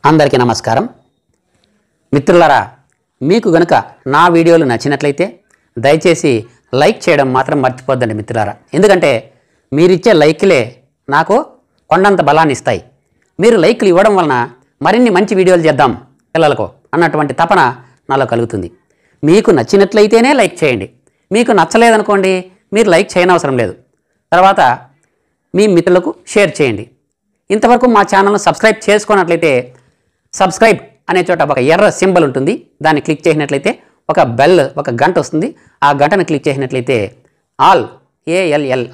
అందరికీ నమస్కారం మిత్రులారా, మీకు గనుక నా వీడియోలు నచ్చినట్లయితే దయచేసి లైక్ చేయడం మాత్రం మర్చిపోద్దండి మిత్రులారా. ఎందుకంటే మీరిచ్చే లైక్లే నాకు కొండంత బలాన్ని ఇస్తాయి. మీరు లైక్లు ఇవ్వడం వలన మరిన్ని మంచి వీడియోలు చేద్దాం పిల్లలకు అన్నటువంటి తపన నాలో కలుగుతుంది. మీకు నచ్చినట్లయితేనే లైక్ చేయండి. మీకు నచ్చలేదనుకోండి, మీరు లైక్ చేయనవసరం లేదు. తర్వాత మీ మిత్రులకు షేర్ చేయండి. ఇంతవరకు మా ఛానల్ను సబ్స్క్రైబ్ చేసుకున్నట్లయితే సబ్స్క్రైబ్ అనే చోట ఒక ఎర్ర సింబల్ ఉంటుంది. దాన్ని క్లిక్ చేసినట్లయితే ఒక గంట వస్తుంది. ఆ గంటను క్లిక్ చేసినట్లయితే ఆల్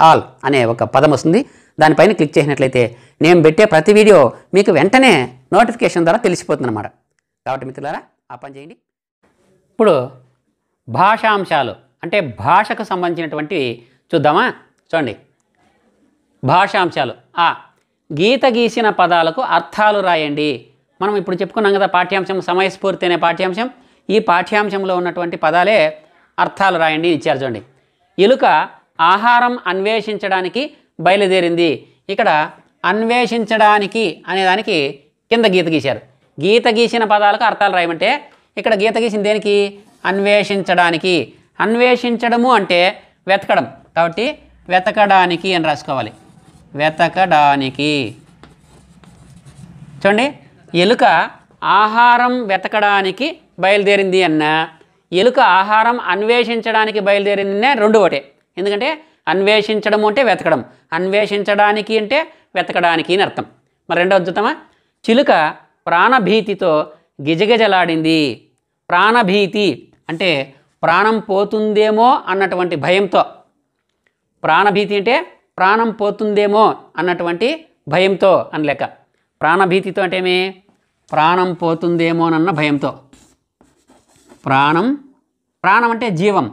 ఆల్ అనే ఒక పదం వస్తుంది. దానిపైన క్లిక్ చేసినట్లయితే నేను పెట్టే ప్రతి వీడియో మీకు వెంటనే నోటిఫికేషన్ ద్వారా తెలిసిపోతుందన్నమాట. కాబట్టి మిత్రులారా, ఆ పని చేయండి. ఇప్పుడు భాషాంశాలు అంటే భాషకు సంబంధించినటువంటి చూద్దామా. చూడండి, భాషాంశాలు. గీత గీసిన పదాలకు అర్థాలు రాయండి. మనం ఇప్పుడు చెప్పుకున్నాం కదా, పాఠ్యాంశం సమయస్ఫూర్తి అనే పాఠ్యాంశం. ఈ పాఠ్యాంశంలో ఉన్నటువంటి పదాలే అర్థాలు రాయండి ఇచ్చారు. చూడండి, ఎలుక ఆహారం అన్వేషించడానికి బయలుదేరింది. ఇక్కడ అన్వేషించడానికి అనేదానికి కింద గీత గీశారు. గీత గీసిన పదాలకు అర్థాలు రాయమంటే ఇక్కడ గీత గీసిన దేనికి? అన్వేషించడానికి. అన్వేషించడము అంటే వెతకడం, కాబట్టి వెతకడానికి అని రాసుకోవాలి. వెతకడానికి. చూడండి, ఎలుక ఆహారం వెతకడానికి బయలుదేరింది అన్న, ఎలుక ఆహారం అన్వేషించడానికి బయలుదేరింది రెండు ఒకటే. ఎందుకంటే అన్వేషించడం అంటే వెతకడం, అన్వేషించడానికి అంటే వెతకడానికి అని అర్థం. మరి రెండవది చూద్దామా. చిలుక ప్రాణభీతితో గిజగిజలాడింది. ప్రాణభీతి అంటే ప్రాణం పోతుందేమో అన్నటువంటి భయంతో. ప్రాణభీతి అంటే ప్రాణం పోతుందేమో అన్నటువంటి భయంతో అని లెక్క. ప్రాణభీతితో అంటే ఏమి? ప్రాణం పోతుందేమోనన్న భయంతో. ప్రాణం అంటే జీవం.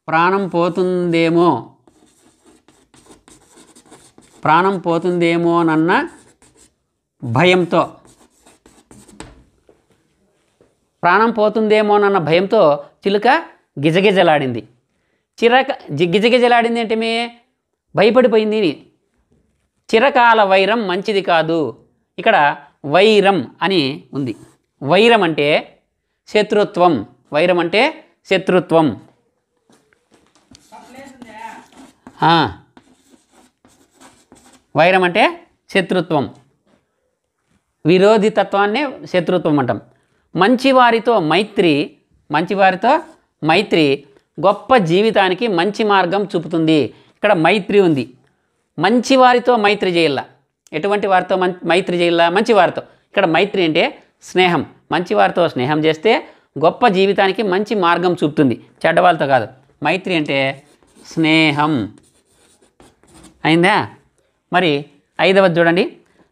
ప్రాణం పోతుందేమోనన్న భయంతో. ప్రాణం పోతుందేమోనన్న భయంతో చిలుక గిజగిజలాడింది. గిజగిజలాడింది అంటే భయపడిపోయింది. చిరకాల వైరం మంచిది కాదు. ఇక్కడ వైరం అని ఉంది. వైరం అంటే శత్రుత్వం. వైరం అంటే శత్రుత్వం. వైరం అంటే శత్రుత్వం. విరోధితత్వాన్నే శత్రుత్వం అంటాం. మంచివారితో మైత్రి గొప్ప జీవితానికి మంచి మార్గం చూపుతుంది. ఇక్కడ మైత్రి ఉంది. మంచివారితో మైత్రి చేయాల. ఎటువంటి వారితో మైత్రి చేయాల? మంచివారితో. ఇక్కడ మైత్రి అంటే స్నేహం. మంచివారితో స్నేహం చేస్తే గొప్ప జీవితానికి మంచి మార్గం చూపుతుంది, చెడ్డవాళ్ళతో కాదు. మైత్రి అంటే స్నేహం. అయిందా? మరి ఐదవది చూడండి,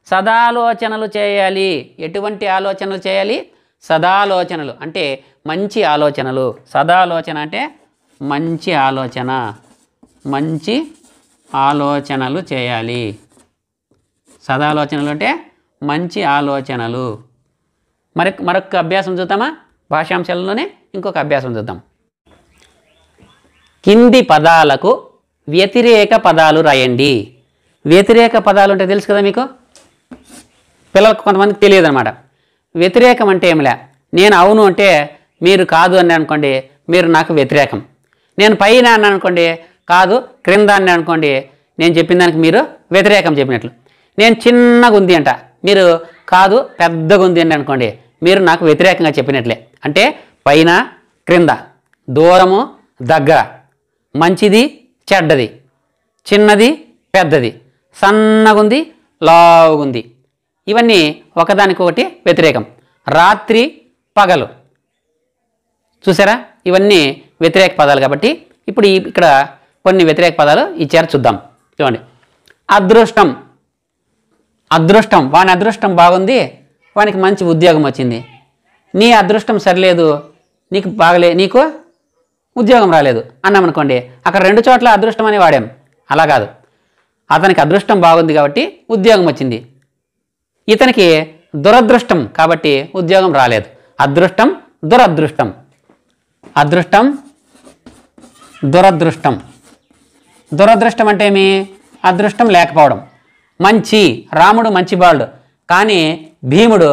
సదాలోచనలు చేయాలి. ఎటువంటి ఆలోచనలు చేయాలి? సదాలోచనలు అంటే మంచి ఆలోచనలు. సదాలోచన అంటే మంచి ఆలోచన. మంచి ఆలోచనలు చేయాలి. సదాలోచనలు అంటే మంచి ఆలోచనలు. మరొక అభ్యాసం చూద్దామా. భాషాంశాలలోనే ఇంకొక అభ్యాసం చూద్దాం. కింది పదాలకు వ్యతిరేక పదాలు రాయండి. వ్యతిరేక పదాలు అంటే తెలుసు కదా మీకు, పిల్లలకు కొంతమందికి తెలియదు అనమాట. వ్యతిరేకం అంటే ఏమిలే, నేను అవును అంటే మీరు కాదు అని అనుకోండి, మీరు నాకు వ్యతిరేకం. నేను పైన అని అనుకోండి, కాదు క్రింద అని అనుకోండి, నేను చెప్పిన దానికి మీరు వ్యతిరేకం చెప్పినట్లు. నేను చిన్నగా ఉంది అంట, మీరు కాదు పెద్దగా ఉంది అని అనుకోండి, మీరు నాకు వ్యతిరేకంగా చెప్పినట్లే. అంటే పైన క్రింద, దూరము దగ్గర, మంచిది చెడ్డది, చిన్నది పెద్దది, సన్నగుంది లావుగుంది, ఇవన్నీ ఒకదానికొకటి వ్యతిరేకం. రాత్రి పగలు, చూసారా, ఇవన్నీ వ్యతిరేక పదాలు. కాబట్టి ఇప్పుడు ఇక్కడ కొన్ని వ్యతిరేక పదాలు ఇచ్చారు, చూద్దాం. చూడండి, అదృష్టం. వాని అదృష్టం బాగుంది, వానికి మంచి ఉద్యోగం వచ్చింది. నీ అదృష్టం సరిలేదు, నీకు ఉద్యోగం రాలేదు అన్నామనుకోండి, అక్కడ రెండు చోట్ల అదృష్టం అని వాడాం. అలా కాదు, అతనికి అదృష్టం బాగుంది కాబట్టి ఉద్యోగం వచ్చింది, ఇతనికి దురదృష్టం కాబట్టి ఉద్యోగం రాలేదు. అదృష్టం దురదృష్టం. అదృష్టం దురదృష్టం. దురదృష్టం అంటే ఏమి? అదృష్టం లేకపోవడం. మంచి, రాముడు మంచి బాలుడు, కానీ భీముడు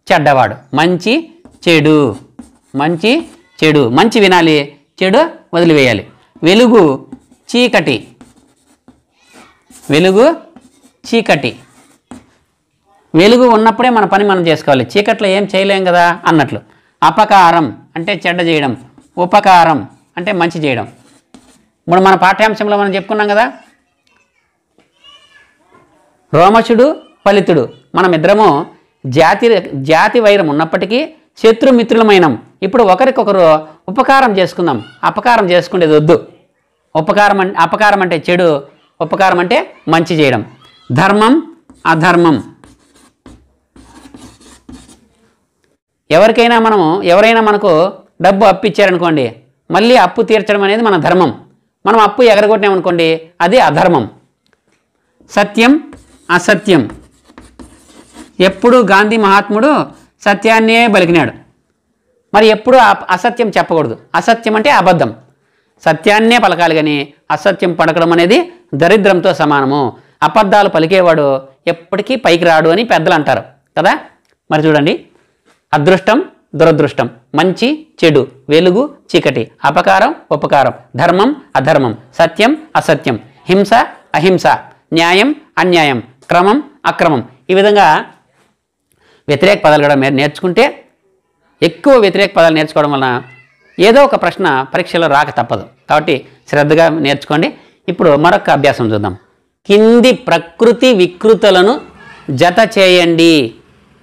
చెడ్డవాడు. మంచి చెడు, మంచి చెడు, మంచి వినాలి, చెడు వదిలివేయాలి. వెలుగు చీకటి, వెలుగు చీకటి. వెలుగు ఉన్నప్పుడే మన పని మనం చేసుకోవాలి, చీకట్లో ఏం చేయలేం కదా అన్నట్లు. అపకారం అంటే చెడ్డ చేయడం, ఉపకారం అంటే మంచి చేయడం. ఇప్పుడు మన పాఠ్యాంశంలో మనం చెప్పుకున్నాం కదా, రోమశుడు ఫలితుడు, మనమిద్దరము జాతి వైరం ఉన్నప్పటికీ శత్రుమిత్రులమైనం. ఇప్పుడు ఒకరికొకరు ఉపకారం చేసుకుందాం, అపకారం చేసుకునేది వద్దు. అపకారం అంటే చెడు, ఉపకారం అంటే మంచి చేయడం. ధర్మం అధర్మం. ఎవరైనా మనకు డబ్బు అప్పు ఇచ్చారనుకోండి, మళ్ళీ అప్పు తీర్చడం అనేది మన ధర్మం. మనం అప్పు ఎగరగొట్టామనుకోండి, అది అధర్మం. సత్యం అసత్యం. ఎప్పుడు గాంధీ మహాత్ముడు సత్యాన్నే పలికినాడు, మరి ఎప్పుడు అసత్యం చెప్పకూడదు. అసత్యం అంటే అబద్ధం, సత్యాన్నే పలకాలి, కానీ అసత్యం పలకడం అనేది దరిద్రంతో సమానము. అబద్ధాలు పలికేవాడు ఎప్పటికీ పైకి రాడు అని పెద్దలు అంటారు కదా. మరి చూడండి, అదృష్టం దురదృష్టం, మంచి చెడు, వెలుగు చీకటి, అపకారం ఉపకారం, ధర్మం అధర్మం, సత్యం అసత్యం, హింస అహింస, న్యాయం అన్యాయం, క్రమం అక్రమం. ఈ విధంగా వ్యతిరేక పదాలు కూడా మీరు నేర్చుకుంటే, ఎక్కువ వ్యతిరేక పదాలు నేర్చుకోవడం వలన ఏదో ఒక ప్రశ్న పరీక్షలో రాక తప్పదు. కాబట్టి శ్రద్ధగా నేర్చుకోండి. ఇప్పుడు మరొక అభ్యాసం చూద్దాం. కింది ప్రకృతి వికృతులను జత చేయండి.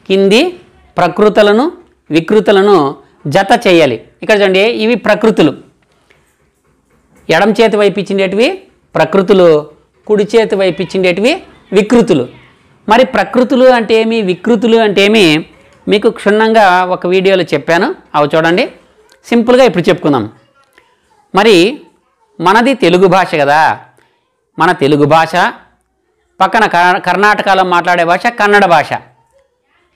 కింది ప్రకృతులను వికృతులను జత చేయాలి. ఇక్కడ చూడండి, ఇవి ప్రకృతులు. ఎడమ చేతి వైపు ఇచ్చిండేటివి ప్రకృతులు, కుడి చేతి వైపు ఇచ్చిండేటివి వికృతులు. మరి ప్రకృతులు అంటే ఏమి, వికృతులు అంటే ఏమి మీకు క్షుణ్ణంగా ఒక వీడియోలో చెప్పాను, అవి చూడండి. సింపుల్గా ఇప్పుడు చెప్పుకుందాం. మరి మనది తెలుగు భాష కదా, మన తెలుగు భాష పక్కన కర్ణాటకలో మాట్లాడే భాష కన్నడ భాష,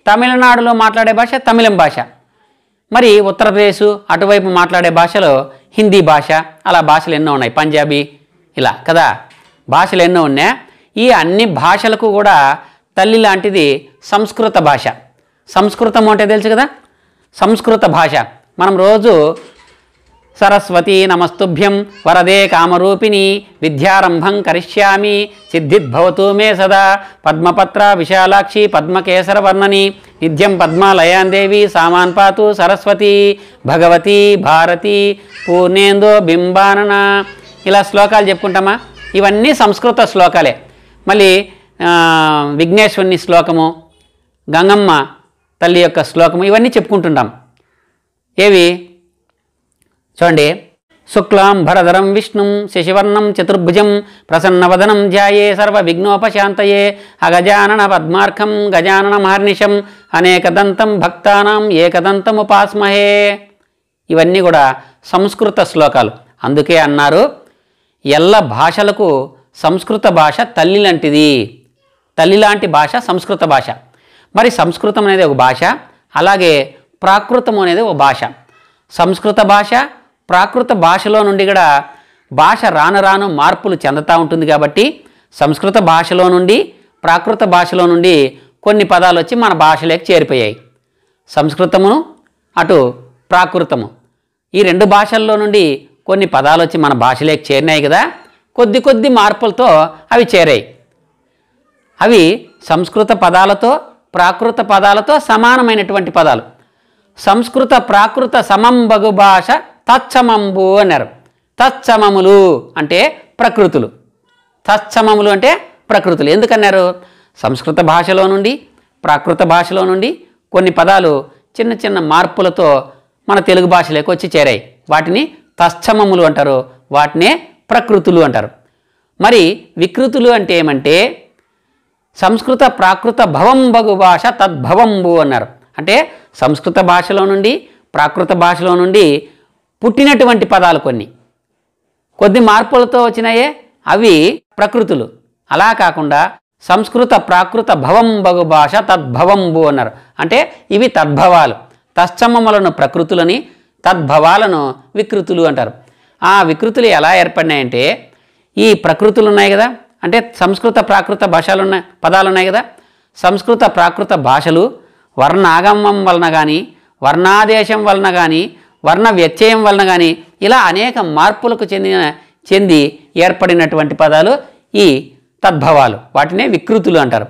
తమిళనాడులో మాట్లాడే భాష తమిళం భాష, మరి ఉత్తరప్రదేశ్ అటువైపు మాట్లాడే భాషలో హిందీ భాష, అలా భాషలు ఎన్నో ఉన్నాయి, పంజాబీ ఇలా కదా, భాషలు ఎన్నో ఉన్నాయి. ఈ అన్ని భాషలకు కూడా తల్లి లాంటిది సంస్కృత భాష. సంస్కృతం అంటే తెలుసు కదా, సంస్కృత భాష. మనం రోజు సరస్వతి నమస్తుభ్యం వరదే కామరూపిణి విద్యారంభం కరిష్యామి సిద్ధిద్భవతు మే సదా పద్మపత్ర విశాలాక్షి పద్మకేసర వర్ణని నిత్యం పద్మాలయాందేవి సామాన్ పాతు సరస్వతి భగవతి భారతి పూర్ణేందో బింబానన. ఇలా శ్లోకాలు చెప్పుకుంటామా, ఇవన్నీ సంస్కృత శ్లోకాలే. మళ్ళీ విఘ్నేశ్వరుని శ్లోకము, గంగమ్మ తల్లి యొక్క శ్లోకము, ఇవన్నీ చెప్పుకుంటుంటాం. ఏవి చూడండి, శుక్లాం భరధరం విష్ణుం శశివర్ణం చతుర్భుజం ప్రసన్నవదనం ధ్యాయే సర్వ విఘ్నోపశాంతయే అగజానన పద్మార్కం గజానన మహర్నిశం అనేకదంతం భక్తానాం ఏకదంతం ఉపాస్మహే. ఇవన్నీ కూడా సంస్కృత శ్లోకాలు. అందుకే అన్నారు, ఎల్ల భాషలకు సంస్కృత భాష తల్లి లాంటిది. తల్లి లాంటి భాష సంస్కృత భాష. మరి సంస్కృతం అనేది ఒక భాష, అలాగే ప్రాకృతం అనేది ఒక భాష. సంస్కృత భాష ప్రాకృత భాషలో నుండి కూడా భాష రాను రాను మార్పులు చెందుతూ ఉంటుంది. కాబట్టి సంస్కృత భాషలో నుండి ప్రాకృత భాషలో నుండి కొన్ని పదాలు వచ్చి మన భాషలోకి చేరిపోయాయి. సంస్కృతమును అటు ప్రాకృతము, ఈ రెండు భాషల్లో నుండి కొన్ని పదాలు వచ్చి మన భాషలోకి చేరినాయి కదా, కొద్ది కొద్ది మార్పులతో అవి చేరాయి. అవి సంస్కృత పదాలతో ప్రాకృత పదాలతో సమానమైనటువంటి పదాలు. సంస్కృత ప్రాకృత సమంబగు భాష తత్సమంబు అన్నారు. తత్సమములు అంటే ప్రకృతులు, తత్సమములు అంటే ప్రకృతులు. ఎందుకన్నారు, సంస్కృత భాషలో నుండి ప్రాకృత భాషలో నుండి కొన్ని పదాలు చిన్న చిన్న మార్పులతో మన తెలుగు భాషలోకి వచ్చి చేరాయి. వాటిని తత్సమములు అంటారు, వాటినే ప్రకృతులు అంటారు. మరి వికృతులు అంటే ఏమంటే, సంస్కృత ప్రాకృత భవంబగు భాష తద్భవంబు అన్నారు. అంటే సంస్కృత భాషలో నుండి ప్రాకృత భాషలో నుండి పుట్టినటువంటి పదాలు కొద్ది మార్పులతో వచ్చినాయే అవి ప్రకృతులు. అలా కాకుండా సంస్కృత ప్రాకృత భవంబగు భాష తద్భవంబు అన్నారు. అంటే ఇవి తద్భవాలు. తత్సమములను ప్రకృతులని, తద్భవాలను వికృతులు అంటారు. ఆ వికృతులు ఎలా ఏర్పడినాయంటే, ఈ ప్రకృతులు ఉన్నాయి కదా, అంటే సంస్కృత ప్రాకృత భాషలు ఉన్నాయి, పదాలు ఉన్నాయి కదా, సంస్కృత ప్రాకృత భాషలు వర్ణాగమం వలన కానీ, వర్ణాదేశం వలన కానీ, వర్ణ వ్యత్యయం వలన కానీ ఇలా అనేక మార్పులకు చెంది ఏర్పడినటువంటి పదాలు ఈ తద్భవాలు. వాటినే వికృతులు అంటారు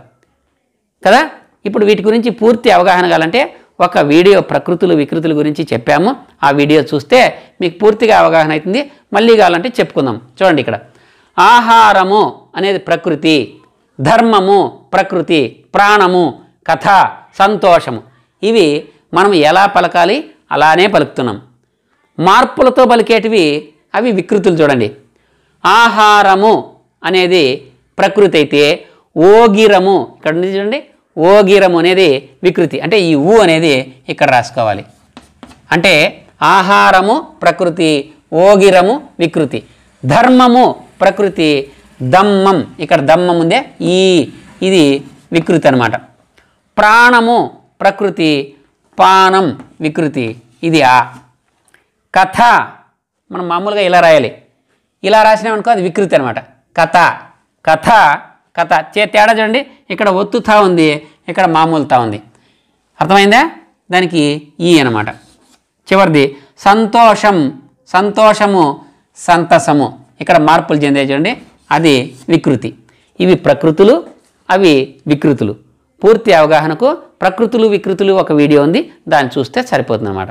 కదా. ఇప్పుడు వీటి గురించి పూర్తి అవగాహన కావాలంటే ఒక వీడియో ప్రకృతులు వికృతుల గురించి చెప్పాము. ఆ వీడియో చూస్తే మీకు పూర్తిగా అవగాహన అవుతుంది. మళ్ళీ కావాలంటే చెప్పుకుందాం. చూడండి, ఇక్కడ ఆహారము అనేది ప్రకృతి, ధర్మము ప్రకృతి, ప్రాణము, కథ, సంతోషము ఇవి మనం ఎలా పలకాలి అలానే పలుకుతున్నాం. మార్పులతో పలికేటివి అవి వికృతులు. చూడండి, ఆహారము అనేది ప్రకృతి అయితే ఓగిరము ఇక్కడ ఉంది చూడండి, ఓగిరము అనేది వికృతి. అంటే ఈ ఊ అనేది ఇక్కడ రాసుకోవాలి. అంటే ఆహారము ప్రకృతి, ఓగిరము వికృతి. ధర్మము ప్రకృతి, దమ్మం ఇక్కడ దమ్మం ఉందే ఇది వికృతి అన్నమాట. ప్రాణము ప్రకృతి, పానం వికృతి ఇది ఆ. కథ మనం మామూలుగా ఇలా రాయాలి, ఇలా రాసినామనుకో అది వికృతి అనమాట. కథ కథ కథ తేడా చూడండి, ఇక్కడ ఒత్తుతా ఉంది, ఇక్కడ మామూలు తా ఉంది. అర్థమైందా? దానికి ఈ అనమాట. చివరిది సంతోషం, సంతోషము, సంతసము ఇక్కడ మార్పులు చెందే చూడండి, అది వికృతి. ఇవి ప్రకృతులు, అవి వికృతులు. పూర్తి అవగాహనకు ప్రకృతులు వికృతులు ఒక వీడియో ఉంది, దాన్ని చూస్తే సరిపోతుంది అన్నమాట.